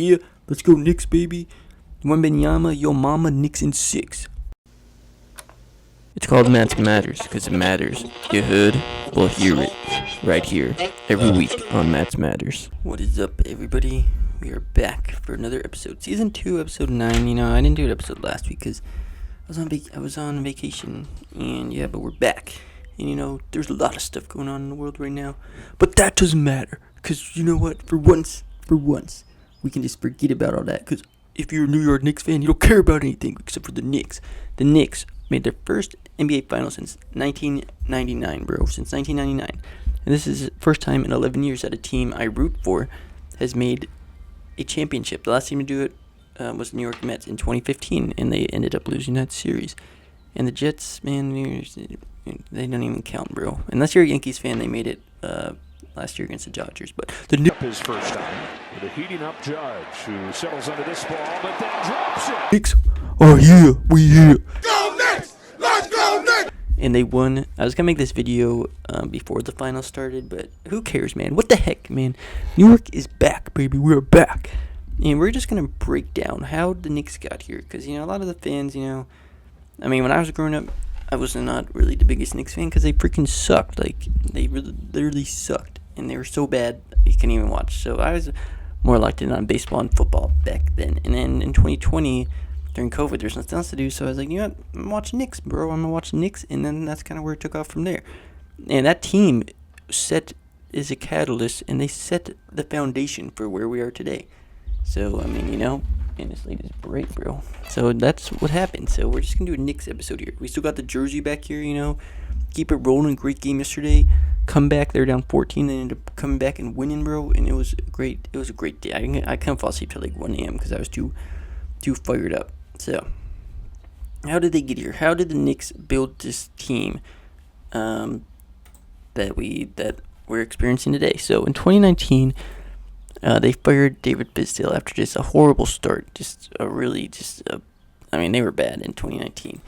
Yeah, let's go Knicks, baby. Wembenyama, yo mama, Knicks in 6. It's called Matt's Matters, because it matters. You heard? Well, hear it. Right here, every week on Matt's Matters. What is up, everybody? We are back for another episode. Season 2, episode 9. You know, I didn't do an episode last week because I was on vacation. And yeah, but we're back. And you know, there's a lot of stuff going on in the world right now. But that doesn't matter. Because you know what? For once, we can just forget about all that. Because if you're a New York Knicks fan, you don't care about anything except for the Knicks. The Knicks made their first NBA final since 1999, bro. Since 1999. And this is the first time in 11 years that a team I root for has made a championship. The last team to do it was the New York Mets in 2015, and they ended up losing that series. And the Jets, man, they don't even count, bro. Unless you're a Yankees fan, they made it last year against the Dodgers. But the his first time with a heating up Judge who settles under this ball, but then drops it. Knicks are here. We here. Go Knicks! Let's go Knicks! And they won. I was gonna make this video before the finals started, but who cares, man? What the heck, man? New York is back, baby. We're back, and we're just gonna break down how the Knicks got here, because you know a lot of the fans, you know, I mean, when I was growing up, I was not really the biggest Knicks fan because they freaking sucked. Like they really, literally sucked, and they were so bad you couldn't even watch. So I was more locked in on baseball and football back then. And then in 2020. During COVID, there's nothing else to do, so I was like, you know what, I'm gonna watch Knicks, bro. I'm gonna watch Knicks, and then that's kind of where it took off from there. And that team is a catalyst, and they set the foundation for where we are today. So, I mean, you know, and this lady's great, bro. So that's what happened. So we're just gonna do a Knicks episode here. We still got the jersey back here, you know, keep it rolling. Great game yesterday. Come back, they're down 14. They ended up coming back and winning, bro. And it was great. It was a great day. I couldn't fall asleep till like 1 a.m. because I was too fired up. So, how did they get here? How did the Knicks build this team that we're experiencing today? So, in 2019, they fired David Fizdale after just a horrible start. I mean, they were bad in 2019.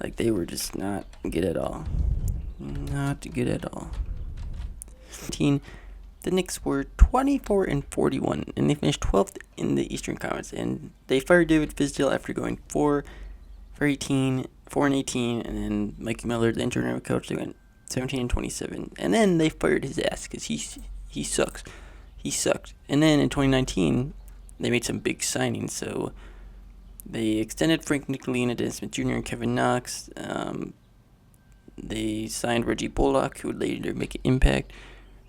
Like, they were just not good at all. Not good at all. The Knicks were 24-41, and they finished 12th in the Eastern Conference. And they fired David Fizdale after going 4-18, and then Mike Miller, the interim coach, they went 17-27. And then they fired his ass because he sucks. He sucked. And then in 2019, they made some big signings. So they extended Frank Ntilikina, Dennis Smith Jr., and Kevin Knox. They signed Reggie Bullock, who would later make an impact.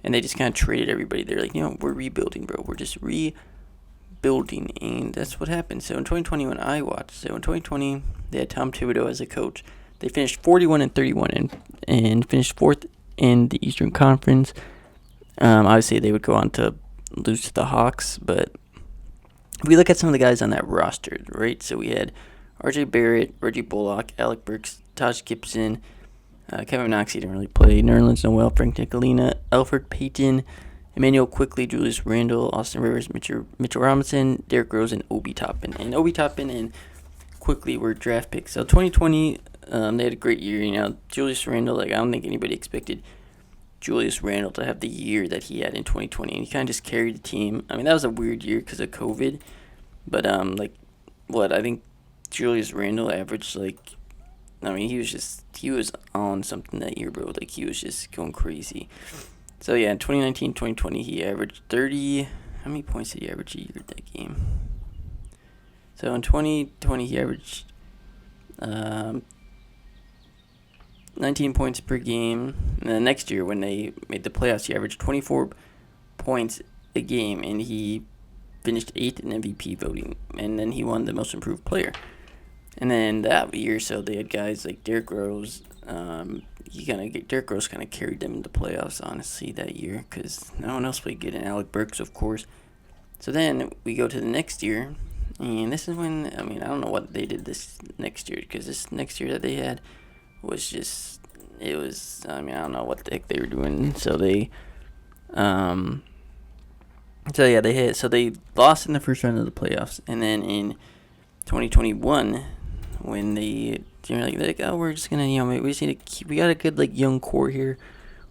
And they just kind of traded everybody. They're like, you know, we're rebuilding, bro. We're just rebuilding. And that's what happened. So in 2020, when I watched, in 2020, they had Tom Thibodeau as a coach. They finished 41-31 and finished 4th in the Eastern Conference. Obviously, they would go on to lose to the Hawks. But if we look at some of the guys on that roster, right? So we had R.J. Barrett, Reggie Bullock, Alec Burks, Taj Gibson, Kevin Knox, he didn't really play. Nerlens Noel, Frank Ntilikina, Elfrid Payton, Emmanuel Quickley, Julius Randle, Austin Rivers, Mitchell Robinson, Derrick Rose, and Obi Toppin. And Obi Toppin and Quickley were draft picks. So 2020, they had a great year. You know, Julius Randle, like I don't think anybody expected Julius Randle to have the year that he had in 2020. And he kind of just carried the team. I mean, that was a weird year because of COVID. But I think Julius Randle averaged he was on something that year, bro. Like, he was just going crazy. So, yeah, in 2019, 2020, he averaged 30. How many points did he average a year at that game? So, in 2020, he averaged 19 points per game. And then next year, when they made the playoffs, he averaged 24 points a game. And he finished 8th in MVP voting. And then he won the most improved player. And then that year, so they had guys like Derrick Rose. Derrick Rose kind of carried them into playoffs, honestly, that year, because no one else played good. And Alec Burks, of course. So then we go to the next year, and this is when, I mean, I don't know what they did this next year, because this next year that they had was just, I don't know what the heck they were doing. So they, they lost in the first round of the playoffs, and then in 2021. When they're like, oh, we're just gonna, we got a good young core here.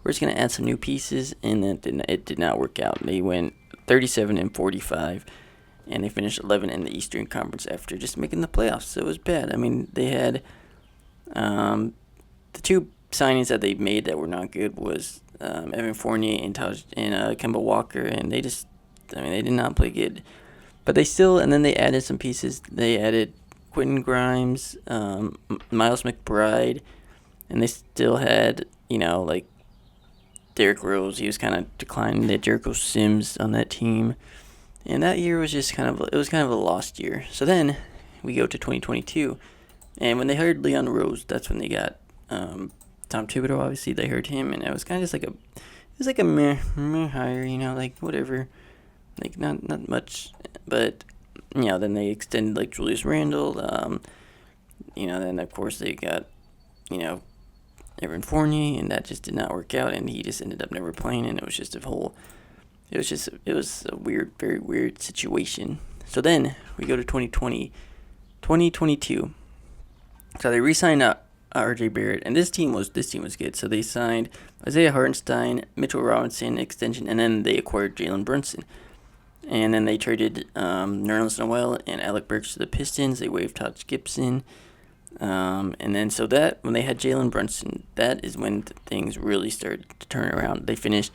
We're just gonna add some new pieces, and it did not work out. They went 37-45, and they finished 11 in the Eastern Conference after just making the playoffs. So it was bad. I mean, they had the two signings that they made that were not good was Evan Fournier and Kemba Walker, and they did not play good. But they still, and then they added some pieces. They added Quentin Grimes, Miles McBride, and they still had, like Derrick Rose. He was kind of declining. They had Jericho Sims on that team. And that year was just kind of a lost year. So then we go to 2022. And when they hired Leon Rose, that's when they got Tom Thibodeau. Obviously, they hired him, and it was kind of just like a meh hire, like whatever, like not much. But then they extended like Julius Randle. Then of course they got Evan Fournier, and that just did not work out, and he just ended up never playing, and it was just it was a weird, very weird situation. So then we go to 2022. So they re-signed R.J. Barrett, and this team was good. So they signed Isaiah Hartenstein, Mitchell Robinson extension, and then they acquired Jalen Brunson. And then they traded Nerlens Noel and Alec Burks to the Pistons. They waived Todd Gibson. And then so that when they had Jalen Brunson, that is when things really started to turn around. They finished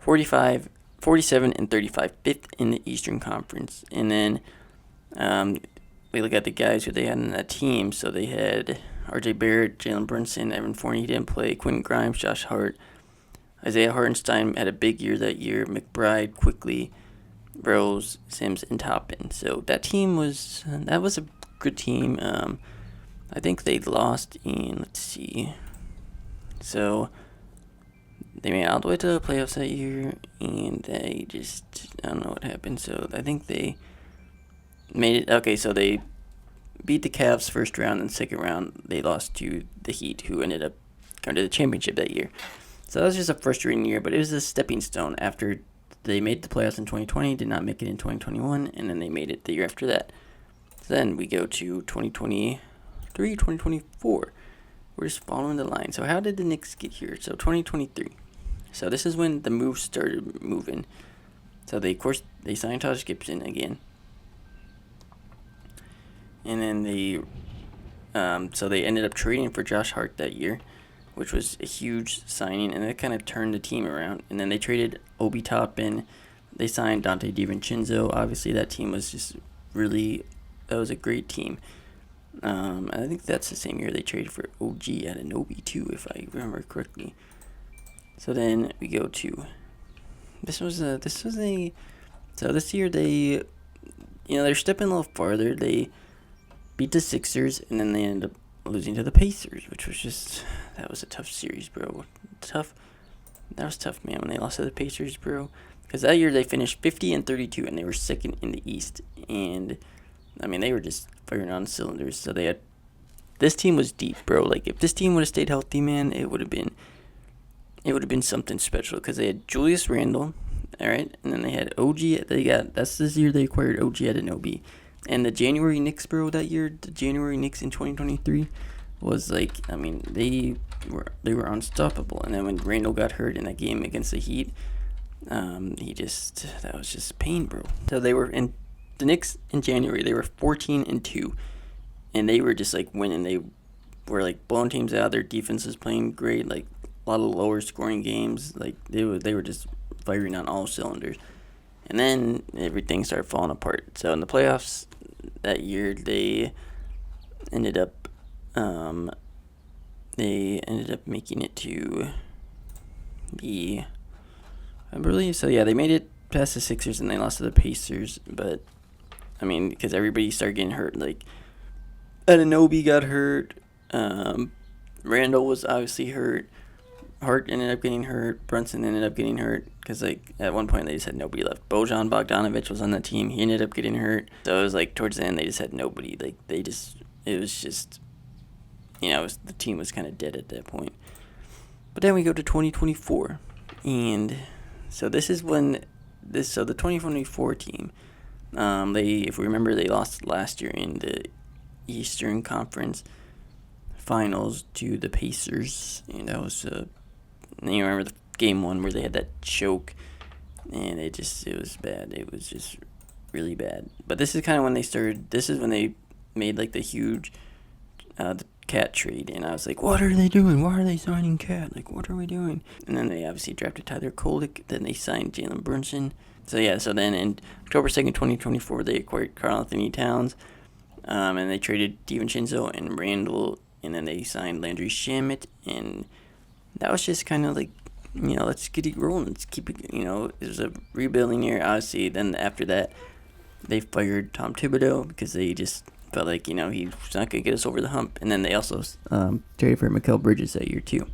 47 and 35, fifth in the Eastern Conference. And then we look at the guys who they had in that team. So they had R.J. Barrett, Jalen Brunson, Evan Fournier, he didn't play, Quentin Grimes, Josh Hart, Isaiah Hartenstein had a big year that year, McBride, Quickly, Rose, Sims, and Toppin. So that was a good team. I think they lost in, let's see. So they made it all the way to the playoffs that year, and they just, I don't know what happened. So I think they made it. Okay, so they beat the Cavs first round, and second round they lost to the Heat, who ended up going to the championship that year. So that was just a frustrating year, but it was a stepping stone after they made the playoffs in 2020, did not make it in 2021, and then they made it the year after that. So then we go to 2023, 2024. We're just following the line. So how did the Knicks get here? So 2023. So this is when the moves started moving. So they signed Todd Gibson again. And then they ended up trading for Josh Hart that year, which was a huge signing, and that kind of turned the team around. And then they traded Obi Toppin. They signed Dante DiVincenzo. Obviously, that team was just that was a great team. And I think that's the same year they traded for OG Anunoby too, if I remember correctly. So then we go to so this year they they're stepping a little farther. They beat the Sixers, and then they ended up losing to the Pacers, which was that was a tough series, bro. That was tough, man, when they lost to the Pacers, bro. Because that year they finished 50 and 32, and they were second in the East. And I mean, they were just firing on cylinders. So this team was deep, bro. Like if this team would have stayed healthy, man, it would have been something special. Because they had Julius Randle, all right, and then they had OG. That's this year they acquired OG Anunoby. And the January Knicks, bro, that year, the January Knicks in 2023 was like, I mean, they were unstoppable. And then when Randall got hurt in that game against the Heat, that was just pain, bro. So they were in the Knicks in January. They were 14-2, and they were just like winning. They were like blowing teams out. Their defense was playing great, like a lot of lower scoring games. Like they were just firing on all cylinders. And then everything started falling apart. So in the playoffs that year, they ended up making it to I believe so. Yeah, they made it past the Sixers, and they lost to the Pacers. But I mean, because everybody started getting hurt. Like Anunoby got hurt. Randall was obviously hurt. Hart ended up getting hurt. Brunson ended up getting hurt because, like, at one point they just had nobody left. Bojan Bogdanovic was on that team. He ended up getting hurt. So it was like towards the end they just had nobody. Like the team was kind of dead at that point. But then we go to 2024, and so this is when the 2024 team, if we remember, they lost last year in the Eastern Conference Finals to the Pacers, and that was you remember the game one where they had that choke, and it was bad. It was just really bad. But this is kind of when they started. This is when they made like the huge the Cat trade, and I was like, what are they doing? Why are they signing Cat? Like, what are we doing? And then they obviously drafted Tyler Kolek. Then they signed Jalen Brunson. So yeah, so then in October 2nd, 2024, they acquired Karl Anthony Towns, and they traded DiVincenzo and Randall, and then they signed Landry Shamet, and that was just kind of like, let's get it rolling. Let's keep it, it was a rebuilding year, obviously. Then after that, they fired Tom Thibodeau because they just felt like, he's not going to get us over the hump. And then they also traded for Mikal Bridges that year, too.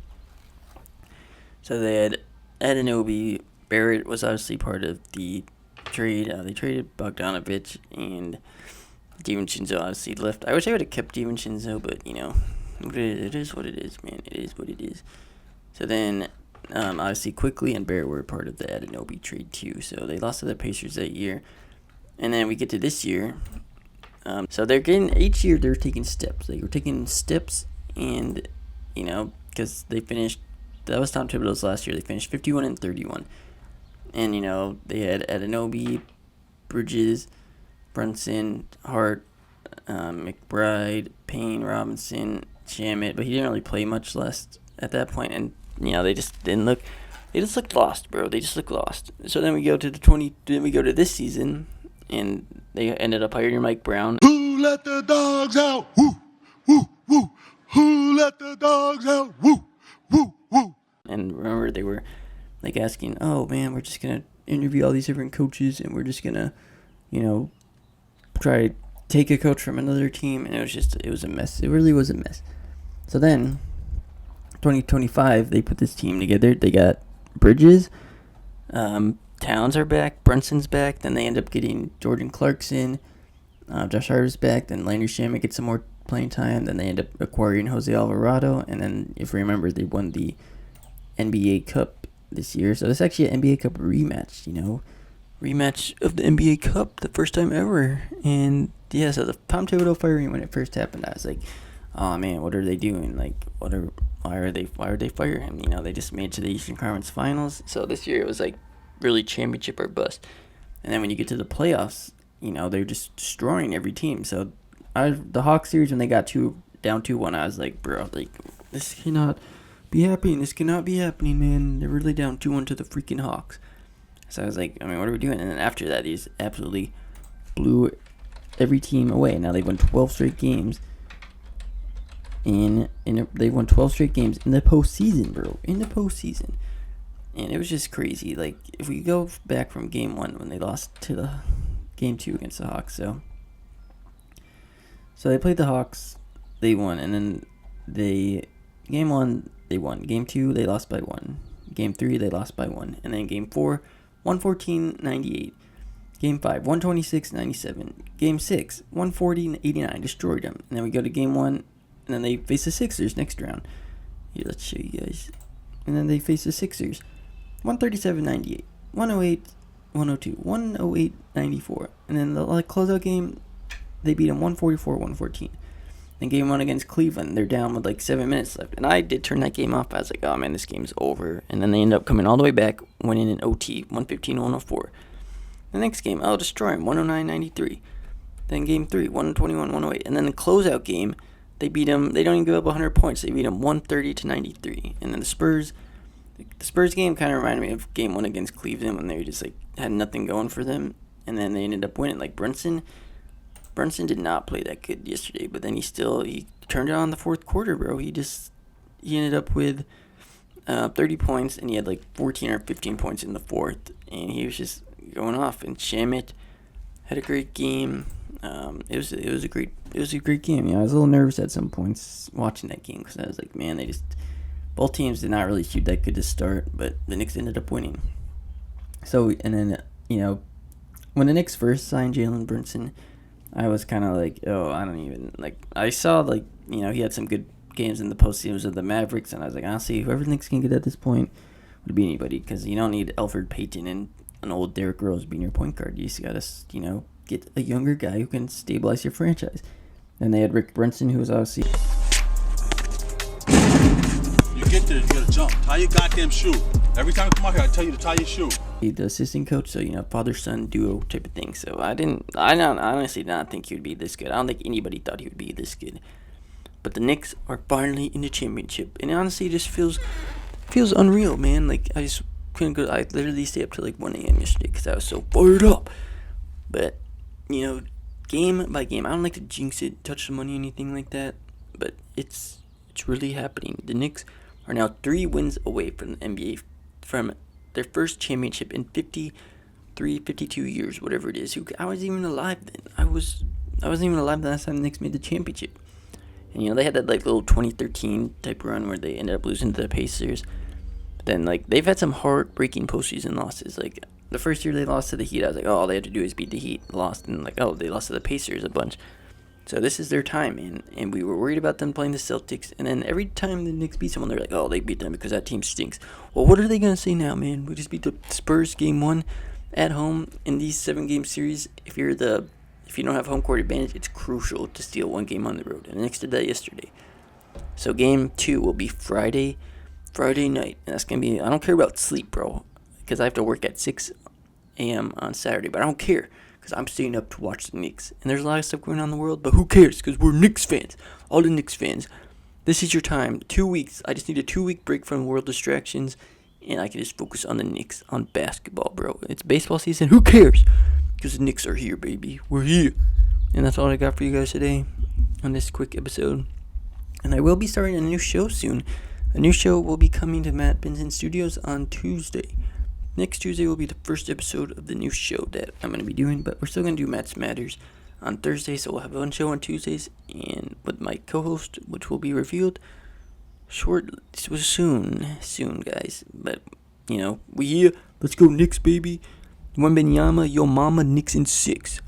So they had Anunoby. Barrett was obviously part of the trade. They traded Bogdanovich, and DiVincenzo obviously left. I wish I would have kept DiVincenzo, but, it is what it is, man. It is what it is. So then, obviously, Quickly and Barrett were part of the Anunoby trade, too. So they lost to the Pacers that year. And then we get to this year. So they're getting, each year they're taking steps. They were taking steps, and, because they finished, that was Tom Thibodeau's last year. They finished 51-31. And, they had Anunoby, Bridges, Brunson, Hart, McBride, Payne, Robinson, Shamet, but he didn't really play much less at that point. And, they just didn't look, they just looked lost, bro. They just looked lost. So then we go to this season, and they ended up hiring Mike Brown. Who let the dogs out? Woo, woo, woo. Who let the dogs out? Woo, woo, woo. And remember, they were like asking, oh man, we're just gonna interview all these different coaches, and we're just gonna, try to take a coach from another team. And it was a mess. It really was a mess. So then, 2025, they put this team together. They got Bridges, Towns are back, Brunson's back. Then they end up getting Jordan Clarkson, Josh Hart's back. Then Landry Shamet gets some more playing time. Then they end up acquiring Jose Alvarado. And then, if you remember, they won the NBA Cup this year. So it's actually an NBA Cup rematch, rematch of the NBA Cup, the first time ever. And yeah, so the Tom Thibodeau firing, when it first happened, I was like, oh man, what are they doing? Like, why are they firing him? They just made it to the Eastern Conference Finals. So this year it was like really championship or bust. And then when you get to the playoffs, they're just destroying every team. So the Hawks series, when they got down 2-1, I was like, bro, like, this cannot be happening. This cannot be happening, man. They're really down 2-1 to the freaking Hawks. So I was like, what are we doing? And then after that, he's absolutely blew every team away. Now they've won 12 straight games. They won 12 straight games in the postseason, bro. In the postseason. And it was just crazy. Like, if we go back from game 1 when they lost to the game 2 against the Hawks. So they played the Hawks. They won. And then game 1, they won. Game 2, they lost by 1. Game 3, they lost by 1. And then game 4, 114-98. Game 5, 126-97. Game 6, 140-89. Destroyed them. And then we go to game 1, and then they face the Sixers next round. Here, let's show you guys. And then they face the Sixers. 137-98. 108-102. 108-94. And then the closeout game, they beat them 144-114. Then game 1 against Cleveland, they're down with like 7 minutes left. And I did turn that game off. I was like, oh man, this game's over. And then they end up coming all the way back, winning in OT, 115-104. The next game, I'll destroy them, 109-93. Then game 3, 121-108. And then the closeout game, they beat them. They don't even give up 100 points. They beat them 130-93. And then the Spurs game kind of reminded me of game 1 against Cleveland, when they just like had nothing going for them. And then they ended up winning. Like Brunson did not play that good yesterday, but then he turned it on the fourth quarter, bro. He ended up with 30 points, and he had like 14 or 15 points in the fourth, and he was just going off. And Shamet had a great game. It was a great game. I was a little nervous at some points watching that game, because I was like, man, both teams did not really shoot that good to start, but the Knicks ended up winning. So, and then when the Knicks first signed Jalen Brunson, I was kind of like, oh, I don't even, like, I saw, like, he had some good games in the postseasons of the Mavericks, and I was like, honestly, whoever Knicks can get at this point would be anybody, because you don't need Elfrid Payton and an old Derrick Rose being your point guard. You just got to, get a younger guy who can stabilize your franchise. And they had Rick Brunson, who was obviously... You get there, you got to jump. Tie your goddamn shoe. Every time you come out here, I tell you to tie your shoe. the assistant coach, so father-son duo type of thing. So I honestly did not think he would be this good. I don't think anybody thought he would be this good. But the Knicks are finally in the championship, and honestly, it just feels unreal, man. Like I just couldn't go. I literally stayed up till like 1 a.m. yesterday because I was so fired up. But game by game, I don't like to jinx it, touch the money, anything like that. But it's really happening. The Knicks are now 3 wins away from the NBA, from their first championship in 52 years, whatever it is. I wasn't even alive then. I wasn't even alive the last time the Knicks made the championship. And they had that like little 2013 type run where they ended up losing to the Pacers. But then they've had some heartbreaking postseason losses. Like the first year they lost to the Heat, I was like, oh, all they had to do is beat the Heat. Lost, and they lost to the Pacers a bunch. So this is their time, man. And we were worried about them playing the Celtics. And then every time the Knicks beat someone, they're like, oh, they beat them because that team stinks. Well, what are they going to say now, man? We just beat the Spurs game 1 at home in these 7-game series. If you don't have home court advantage, it's crucial to steal 1 game on the road. And the Knicks did that yesterday. So game 2 will be Friday night. And that's going to be, I don't care about sleep, bro. Because I have to work at 6 a.m. on Saturday. But I don't care. Because I'm staying up to watch the Knicks. And there's a lot of stuff going on in the world, but who cares? Because we're Knicks fans. All the Knicks fans. This is your time. 2 weeks. I just need a 2-week break from world distractions, and I can just focus on the Knicks, on basketball, bro. It's baseball season. Who cares? Because the Knicks are here, baby. We're here. And that's all I got for you guys today on this quick episode. And I will be starting a new show soon. A new show will be coming to Matt Benson Studios on Tuesday. Next Tuesday will be the first episode of the new show that I'm going to be doing, but we're still going to do Matt's Matters on Thursday, so we'll have one show on Tuesdays, and with my co-host, which will be revealed soon, guys. But, we here. Let's go Knicks, baby. Wembenyama, yo mama, Knicks in 6.